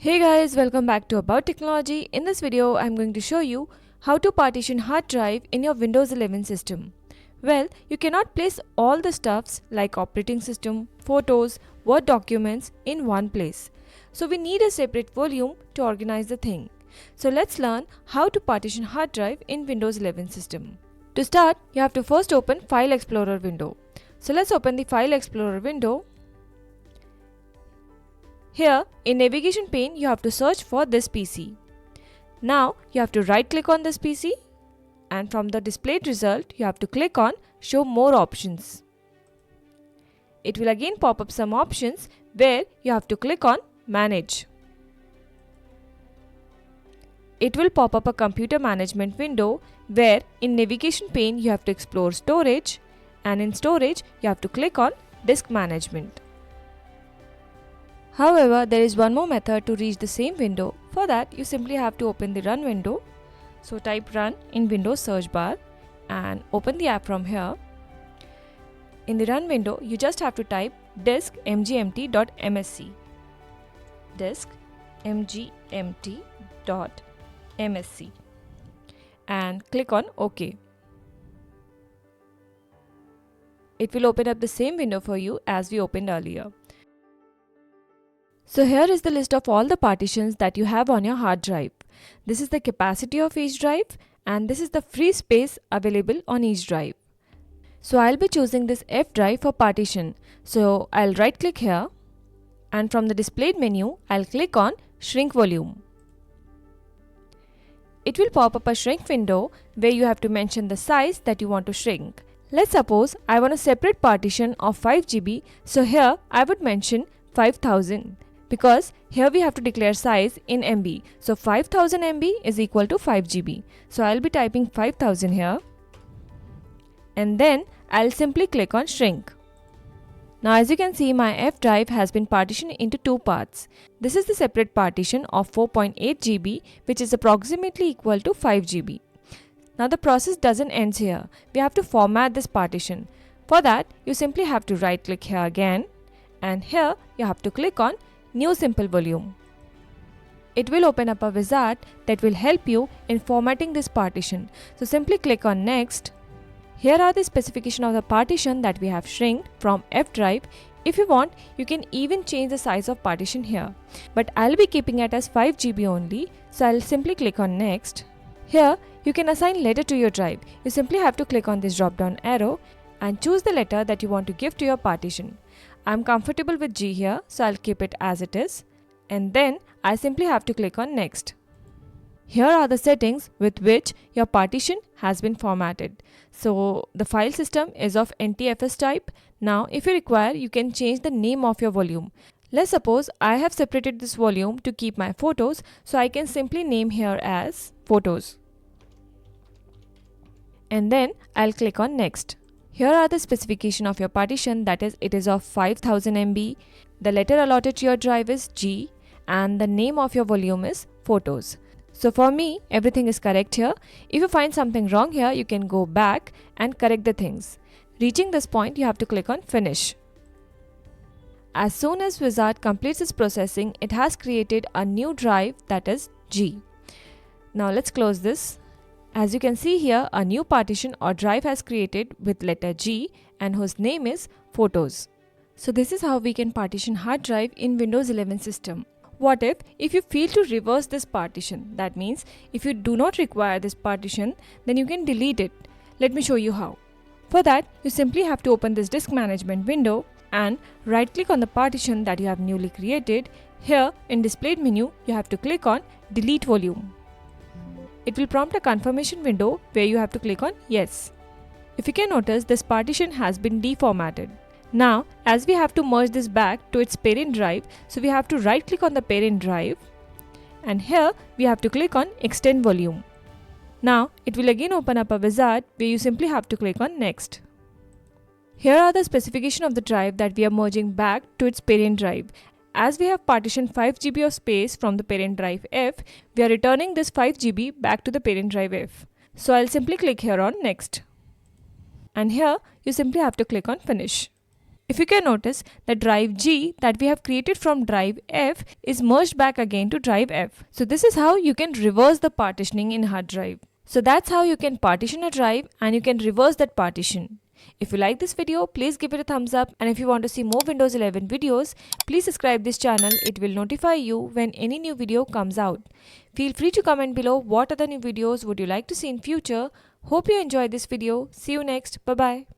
Hey guys, welcome back to About Technology. In this video, I'm going to show you how to partition hard drive in your Windows 11 system. Well, you cannot place all the stuffs like operating system, photos, Word documents in one place. So we need a separate volume to organize the thing. So let's learn how to partition hard drive in Windows 11 system. To start, you have to first open File Explorer window. So let's open the File Explorer window. Here, in navigation pane, you have to search for this PC. Now, you have to right click on this PC and from the displayed result, you have to click on Show More Options. It will again pop up some options where you have to click on Manage. It will pop up a computer management window where in navigation pane, you have to explore Storage and in Storage, you have to click on Disk Management. However, there is one more method to reach the same window. For that, you simply have to open the Run window. So type Run in Windows search bar and open the app from here. In the Run window, you just have to type disk mgmt.msc. Disk mgmt.msc and click on OK. It will open up the same window for you as we opened earlier. So here is the list of all the partitions that you have on your hard drive. This is the capacity of each drive and this is the free space available on each drive. So I'll be choosing this F drive for partition. So I'll right click here and from the displayed menu, I'll click on Shrink Volume. It will pop up a shrink window where you have to mention the size that you want to shrink. Let's suppose I want a separate partition of 5 GB. So here I would mention 5000. Because here we have to declare size in MB. So 5000 MB is equal to 5 GB. So I'll be typing 5000 here. And then I'll simply click on Shrink. Now as you can see, my F drive has been partitioned into two parts. This is the separate partition of 4.8 GB, which is approximately equal to 5 GB. Now the process doesn't end here. We have to format this partition. For that, you simply have to right click here again. And here you have to click on New Simple Volume. It will open up a wizard that will help you in formatting this partition. So simply click on Next. Here are the specification of the partition that we have shrinked from F drive. If you want, you can even change the size of partition here. But I'll be keeping it as 5 GB only. So I'll simply click on Next. Here you can assign letter to your drive. You simply have to click on this drop down arrow and choose the letter that you want to give to your partition. I'm comfortable with G here, so I'll keep it as it is. And then I simply have to click on Next. Here are the settings with which your partition has been formatted. So the file system is of NTFS type. Now if you require, you can change the name of your volume. Let's suppose I have separated this volume to keep my photos, so I can simply name here as Photos. And then I'll click on Next. Here are the specification of your partition, that is, it is of 5000 MB. The letter allotted to your drive is G and the name of your volume is Photos. So for me, everything is correct here. If you find something wrong here, you can go back and correct the things. Reaching this point, you have to click on Finish. As soon as Wizard completes its processing, it has created a new drive, that is G. Now let's close this. As you can see here, a new partition or drive has created with letter G and whose name is Photos. So this is how we can partition hard drive in Windows 11 system. What if you feel to reverse this partition? That means if you do not require this partition, then you can delete it. Let me show you how. For that, you simply have to open this disk management window and right click on the partition that you have newly created. Here in displayed menu, you have to click on Delete Volume. It will prompt a confirmation window where you have to click on Yes. If you can notice, this partition has been deformatted. Now, as we have to merge this back to its parent drive, so we have to right click on the parent drive and here we have to click on Extend Volume. Now, it will again open up a wizard where you simply have to click on Next. Here are the specification of the drive that we are merging back to its parent drive. As we have partitioned 5 GB of space from the parent drive F, we are returning this 5 GB back to the parent drive F. So I'll simply click here on Next. And here you simply have to click on Finish. If you can notice, the drive G that we have created from drive F is merged back again to drive F. So this is how you can reverse the partitioning in hard drive. So that's how you can partition a drive and you can reverse that partition. If you like this video, please give it a thumbs up, and if you want to see more Windows 11 videos, please subscribe this channel. It will notify you when any new video comes out. Feel free to comment below what other new videos would you like to see in future. Hope you enjoyed this video. See you next. Bye bye.